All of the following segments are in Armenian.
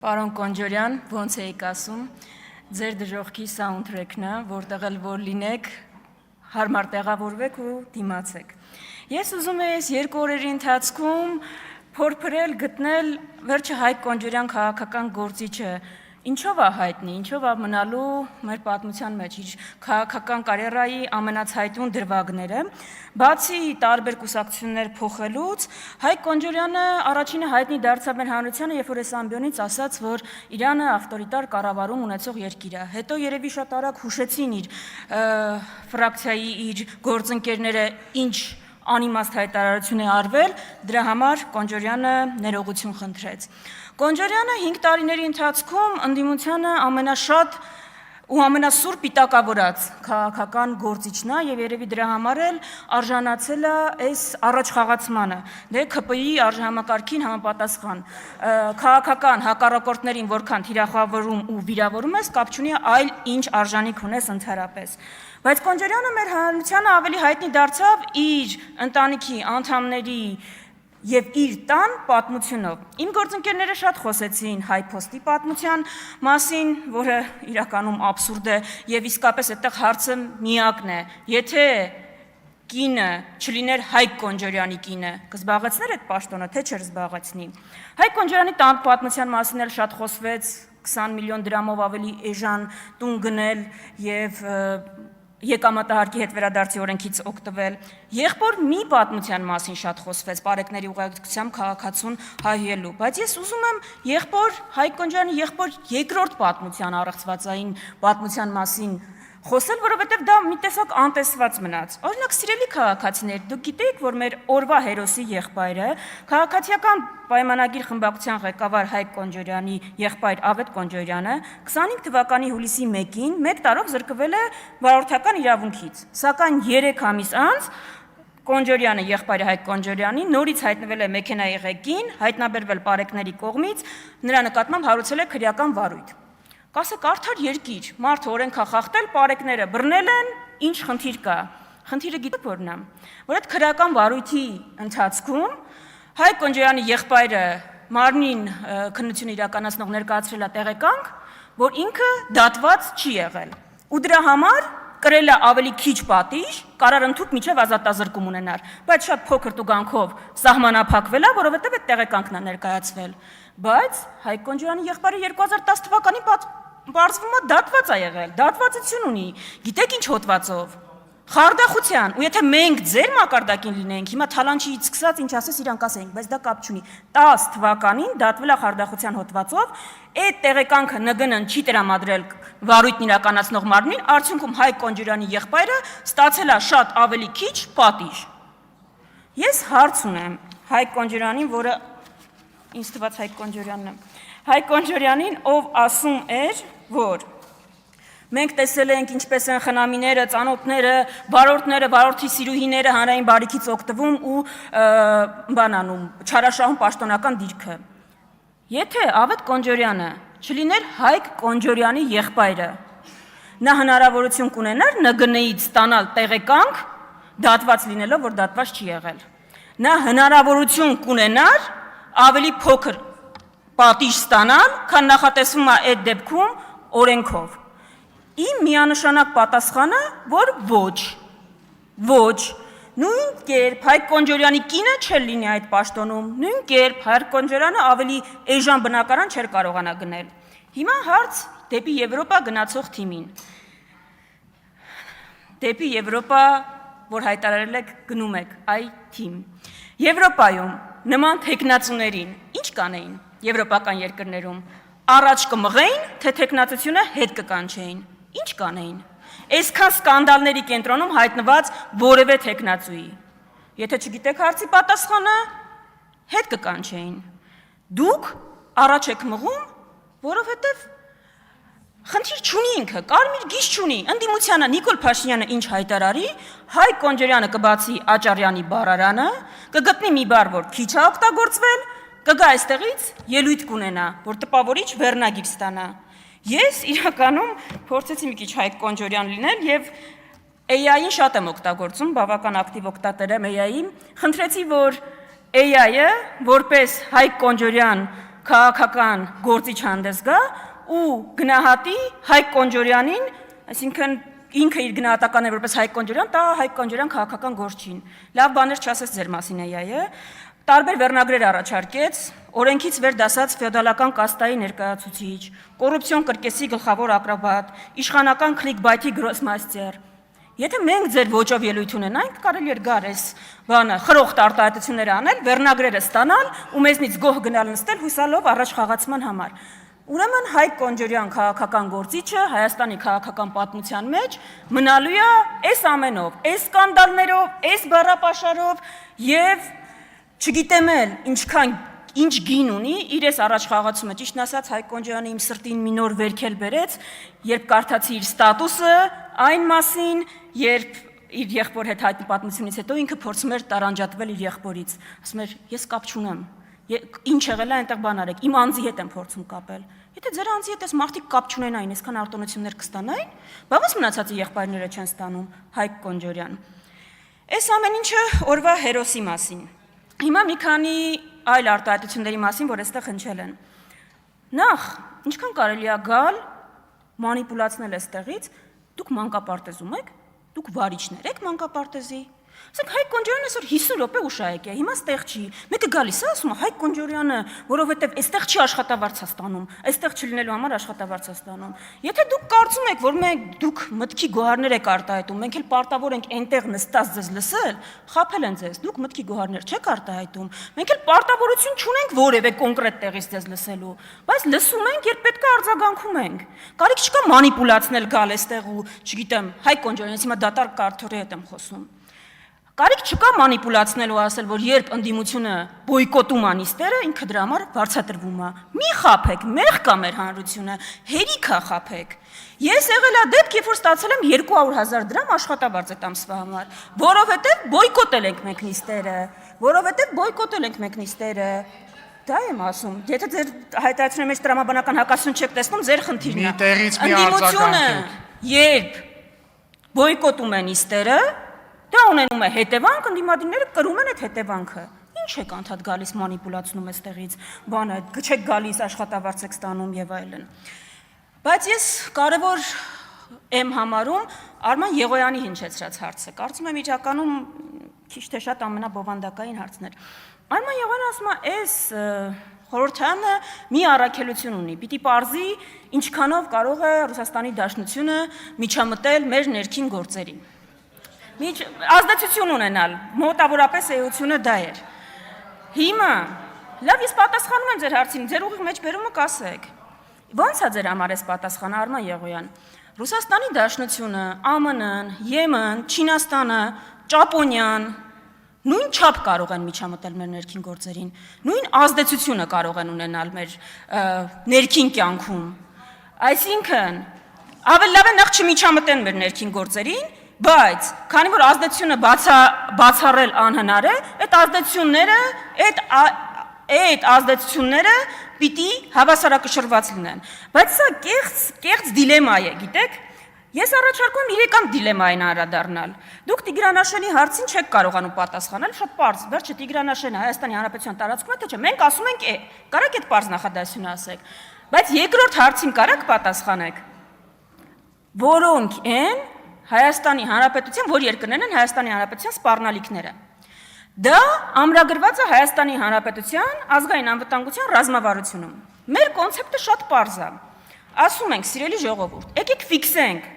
Պարոն Կոնջորյան, ոնց էիք ասում, ձեր դժողքի սաունդթրեքն է, որտեղ էլ որ լինեք, հարմար տեղավորվեք ու դիմացեք։ Ես ուզում եմ այս երկու օրերի ընթացքում փորփրել, գտնել վերջը Հայկ Կոնջորյան քաղաքական գործիչը ինչով է հայտնի, ինչով է մնալու մեր պատմության մեջ իր քաղաքական կարիերայի ամենացայտուն դրվագները, բացի տարբեր կուսակցություններ փոխելուց, Հայկ Կոնջորյանը առաջինը հայտնի դարձավ մեր հանրությանը, երբ որ այս ամբիոնից ասաց, որ Իրանը ավտորիտար կառավարում ունեցող երկիր է։ Հետո երևի շատ արագ հուշեցին իր ֆրակցիայի իր գործընկերները ինչ անիմաստ հայտարարություն է արվել, դրա համար Կոնջորյանը ներողություն խնդրեց։ Կոնջորյանը 5 տարիների ընթացքում ընդդիմությանը ամենաշատ ու ամենասուր պիտակավորած քաղաքական գործիչն է եւ երևի դրա համար էլ արժանացել է այս առաջխաղացմանը, դե ՔՊԻ-ի արժանամակարգին համապատասխան քաղաքական հակառակորդներին որքան թիրախավորում ու վիրավորում ես, կապ չունի այլ ինչ արժանիք ունես ընդհանրապես։ Բայց Կոնջորյանը մեր հանրությանը ավելի հայտնի դարձավ իր ընտանիքի անդամների եւ իր տան պատմությունով։ Իմ գործընկերները շատ խոսեցին Հայփոստի պատմության մասին, որը իրականում աբսուրդ է եւ իսկապես այդտեղ հարցը միակն է։ Եթե կինը չլիներ Հայկ Կոնջորյանի կինը, կզբաղեցներ այդ պաշտոնը, թե չէր զբաղեցնի։ Հայկ Կոնջորյանի տան պատմության մասին էլ շատ խոսվեց, 20 միլիոն դրամով ավելի էժան տուն գնել եւ եկամտահարկի հետ վերադարձի օրենքից օգտվել։ Եղբոր մի պատմության մասին շատ խոսվեց պարեկների ուղեկցությամբ քաղաքացուն հայելու, բայց ես ուզում եմ եղբոր Հայկ Կոնջորյանի եղբոր երկրորդ պատմության առեղծվածային պատմության մասին խոսել, որովհետև դա մի տեսակ անտեսված մնաց։ Օրինակ, սիրելի քաղաքացիներ, դուք գիտեիք, որ մեր օրվա հերոսի եղբայրը, քաղաքացիական պայմանագիր խմբակցության ղեկավար Հայկ Կոնջորյանի եղբայր Ավետ Կոնջորյանը 25 թվականի հուլիսի 1-ին 1 տարով զրկվել է վարորդական իրավունքից, սակայն 3 ամիս անց Կոնջորյանը, եղբայրը Հայկ Կոնջորյանի, նորից հայտնվել է մեքենայի ղեկին, հայտնաբերվել պարեկների կողմից, նրա նկատմամբ հարուցել է քրեական վարույթ։ Կասեք, արդար երկիր, մարդը օրենք է խախտել, պարեկները բռնել են, ինչ խնդիր կա։ Խնդիրը գիտեք որն է, որ այդ քրեական վարույթի ընթացքում Հայկ Կոնջորյանի եղբայրը մարմնին քննություն իրականացնող ներկայացրել է տեղեկանք, որ ինքը դատված չի եղել։ Ու դրա համար կրել է ավելի քիչ պատիժ, կարար ընդհուպ միջև ազատազրկում ունենար, բայց շատ փոքր տուգանքով սահմանափակվել է, որովհետև այդ տեղեկանքն է ներկայացվել։ Բայց Հայկ Կոնջորյանի եղբայրը 2010 թվականին պարզվում է դատված է եղել, դատվածություն ունի, գիտեք ինչ հոդվածով, խարդախության, ու եթե մենք ձեր մակարդակին լինենք, հիմա թալանչիից սկսած ինչ ասես իրանք ասենք, բայց դա կապ չունի, 10 թվականին դատվել է խարդախության հոդվածով, այդ տեղեկանքը ՆԳՆ-ն չի տրամադրել վարույթն իրականացնող մարմնին, արդյունքում Հայկ Կոնջորյանի եղբայրը ստացել է շատ ավելի քիչ պատիժ։ Ես հարց ունեմ Հայկ Կոնջորյանին, որը ինձ թվաց Հայկ Կոնջորյանն է, Հայկ Կոնջորյանին, ով ասում էր, որ մենք տեսել ենք ինչպես են խնամիները, ծանոթները, վարորդները, վարորդի սիրուհիները հանրային բարիքից օգտվում ու բանանում, չարաշահում պաշտոնական դիրքը։ Եթե Ավետ Կոնջորյանը չլիներ Հայկ Կոնջորյանի եղբայրը, նա հնարավորություն կունենար ՆԳՆ-ից ստանալ տեղեկանք, դատված լինելով, որ դատված չի եղել։ Նա հնարավորություն կունենար ավելի փոքր պատիժ ստանալ, քան նախատեսվում է այդ դեպքում օրենքով։ Իմ միանշանակ պատասխանը, որ ոչ, նույն կերպ Հայկ Կոնջորյանի կինը չէր լինի այդ պաշտոնում, նույն կերպ Հայկ Կոնջորյանը ավելի էժան բնակարան չէր կարողանա գնել։ Հիմա հարց դեպի Եվրոպա գնացող թիմին։ Դեպի Եվրոպա, որ հայտարարել եք գնում եք, այ թիմ։ Եվրոպայում նման թեկնածուներին ինչ կանեին եվրոպական երկրներում, առաջ կմղեին, թե թեկնածությունը հետ կկանչեին, ինչ կանեին, այսքան սկանդալների կենտրոնում հայտնված որևէ թեկնածուի, եթե չգիտեք հարցի պատասխանը, հետ կկանչեին, դուք առաջ եք մղում, որովհետև խնդիր չունի ինքը, կարմիր գիծ չունի, ընդդիմությանը Նիկոլ Փաշինյանը ինչ հայտարարի, Հայկ Կոնջորյանը կբացի Աճարյանի բառարանը, կգտնի մի բառ, որ քիչ է օգտագործվել, կգա այստեղից ելույթ կունենա, որ տպավորիչ վերնագիր ստանա։ Ես իրականում փորձեցի մի քիչ Հայկ Կոնջորյան լինել եւ AI-ին շատ եմ օգտագործում, բավական ակտիվ օգտատեր եմ AI-ի, խնդրեցի, որ AI-ը որպես Հայկ Կոնջորյան քաղաքական գործիչ հանդես գա ու գնահատի Հայկ Կոնջորյանին, այսինքն ինքը իր գնահատականն է որպես Հայկ Կոնջորյան, տա Հայկ Կոնջորյան քաղաքական գործչին։ Լավ բաներ չասես ձեր մասին էյայը, տարբեր վերնագրեր առաջարկեց, օրենքից վեր դասած ֆեոդալական կաստայի ներկայացուցիչ, կոռուպցիոն կրկեսի գլխավոր ակրոբատ, իշխանական քլիկբայթի գրոսմաստեր։ Եթե մենք ձեր ոճով ելույթ ունենանք, կարելի էր գար այս բանը խրոխտ արտահայտություններ անել, վերնագրերը ստանալ ու մեզնից գոհ գնալ նստել հուսալով առաջ խաղացման համար։ Ուրեմն Հայկ Կոնջորյան քաղաքական գործիչը Հայաստանի քաղաքական պատմության մեջ մնալու է այս ամենով, այս սկանդալներով, այս բառապաշարով եւ չգիտեմ էլ ինչքան ինչ գին ունի իր այս առաջ խաղացումը։ Ճիշտն ասած Հայկ Կոնջորյանը իմ սրտին մի նոր վերքել բերեց, երբ կարդացի իր ստատուսը այն մասին, երբ իր եղբոր հետ հայտնի պատմությունից հետո ինքը փորձում էր տարանջատվել իր եղբորից։ Ասում էր, ես կապ չունեմ։ Ինչ եղել է այնտեղ բան արեք, իմ անձի հետ եմ փորձում կապել։ Եթե ձեր անձի հետ էս մարդիկ կապ չունենային, այսքան արտոնություններ կստանային, բավաս մնացածի եղբայրները չեն ստանում, Հայկ Կոնջորյան։ Այս ամեն ինչը օրվա հերոսի մասին։ Հիմա մի քանի այլ արտահայտությունների մասին, որ այստեղ հնչել են։ Նախ, ինչքան կարելի է գալ, մանիպուլացնել այստեղից, դուք մանկապարտեզում եք, դուք վարիչներ եք մանկապարտեզի։ Ասենք Հայկ Կոնջորյանը այսօր 50 րոպե ուշայեք է, հիմա ստեղ չի։ Մեկը գալիս է, ասում է Հայկ Կոնջորյանը, որովհետև այստեղ չի աշխատավարձ ստանում, այստեղ չլինելու համար աշխատավարձ ստանում։ Եթե դուք կարծում եք, որ դուք մտքի գոհարներ եք արտահայտում, մենք էլ պարտավոր ենք այնտեղ նստած ձեզ լսել, խաբել են ձեզ, դուք մտքի գոհարներ չեք արտահայտում։ Մենք էլ պարտավորություն չունենք որևէ կոնկրետ տեղից ձեզ լսելու, բայց լսում ենք, երբ պետք է արձագանքում ենք։ Կարիք չկա մանիպուլացնել գալ այստեղ ու, չգիտեմ, Հայկ Կոնջորյանից հիմա դատարկ կարթորի հետ եմ խոսում։ Կարիք չկա մանիպուլացնել ու ասել, որ երբ ընդդիմությունը բոյկոտում ա նիստերը, ինքը դրա համար վարձատրվում է։ Մի խաբեք, մեղ կա մեր հանրությունը, հերիք է խաբեք։ Ես եղել է դեպք, երբ որ ստացել եմ 200,000 դրամ աշխատավարձ այդ ամսվա համար, որովհետև բոյկոտել ենք մենք նիստերը, Դա եմ ասում, եթե ձեր հայտարարության մեջ տրամաբանական հակասություն չեք տեսնում, ձեր խնդիրն է։ Ընդդիմությունը, երբ բոյկոտում է նիստերը, դա ունենում է հետևանք, ընդդիմադիրները կրում են այդ հետևանքը։ Ինչ եք անդադ գալիս մանիպուլացնում այստեղից, բանը, չեք գալիս աշխատավարձ եք ստանում եւ այլն։ Բայց ես կարևոր եմ համարում Արման Եղոյանի հնչեցրած հարցը։ Կարծում եմ իրականում քիչ թե շատ ամենաբովանդակային հարցն էր։ Արման Եղոյանը ասում է, այս խորհրդարանը մի առաքելություն ունի, պիտի պարզի ինչքանով կարող է Ռուսաստանի Դաշնությունը միջամտել մեր ներքին գործերին։ Ազդեցություն ունենալ, մոտավորապես էությունը դա էր։ Հիմա, լավ, ես պատասխանում եմ ձեր հարցին, ձեր ուղիղ մեջ բերումը կասեք։ Ո՞նց է ձեր համար այս պատասխանը, Արման Եղոյան։ Ռուսաստանի Դաշնությունը, ԱՄՆ-ն, Եմեն, Չինաստանը, Ճապոնիան նույն չափ կարող են միջամտել մեր ներքին գործերին, նույն ազդեցությունը կարող են ունենալ մեր ներքին կյանքում։ Այսինքն, ավելի լավ է նախ չմիջամտեն մեր ներքին գործերին, բայց քանի որ ազդեցությունը բացառել անհնար է, այդ ազդեցությունները պիտի հավասարակշռված լինեն։ Բայց սա կեղծ դիլեմա է, գիտեք։ Ես առաջարկում եմ իրական դիլեմային անդրադառնալ։ Դուք Տիգրան Աշենի հարցին չեք կարողանում պատասխանել, շատ պարզ, վերջը Տիգրան Աշենը Հայաստանի Հանրապետության տարածքում է, թե չէ, մենք ասում ենք կարաք այդ պարզ նախադասությունը ասեք, բայց երկրորդ հարցին կարաք պատասխանեք, որոնք են Հայաստանի Հանրապետության, որ երկրներն են Հայաստանի Հանրապետության սպառնալիքները։ Դա ամրագրված է Հայաստանի Հանրապետության ազգային անվտանգության ռազմավարությունում։ Մեր կոնցեպտը շատ պարզ է։ Ասում ենք, սիրելի ժողովուրդ, եկեք ֆիքսենք,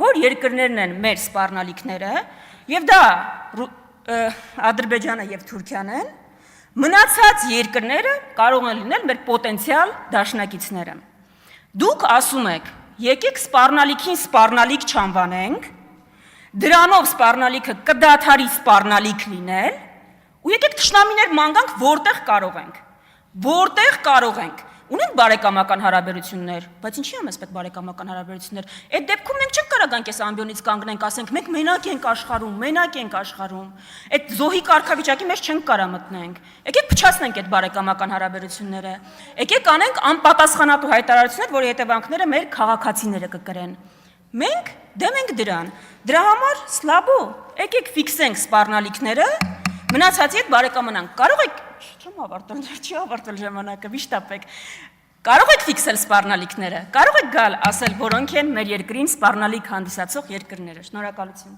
որ երկրներն են մեր սպառնալիքները, եւ դա Ադրբեջանը եւ Թուրքիան են, մնացած երկրները կարող են լինել մեր պոտենցիալ դաշնակիցները։ Դուք ասում եք, եկեք սպառնալիքին սպառնալիք չանվանենք, դրանով սպառնալիքը կդադարի սպառնալիք լինել, ու եկեք թշնամիներ ման գանք, որտեղ կարող ենք։ Ունենք բարեկամական հարաբերություններ, բայց ինչի՞ է մեզ պետք բարեկամական հարաբերություններ։ Այդ դեպքում մենք չենք կարող այս ամբիոնից կանգնենք, ասենք մենք մենակ ենք աշխարհում։ Այդ զոհի կարգավիճակի մեջ չենք կարող մտնենք։ Եկեք փչացնենք այդ բարեկամական հարաբերությունները։ Եկեք անենք անպատասխանատու հայտարարություններ, որի հետևանքները մեր քաղաքացիները կկրեն։ Մենք դեմ ենք դրան։ Դրա համար սլաբո, եկեք ֆիքսենք սպառնալիքները, մնացածի հետ բարեկամանանք։ Կարող եք չեմ ավարտել, չի ավարտվել ժամանակը, վիշտապեք։ Կարող եք ֆիքսել սպառնալիքները, կարող եք գալ ասել, որոնք են մեր երկրին սպառնալիք հանդիսացող երկրները։ Շնորհակալություն։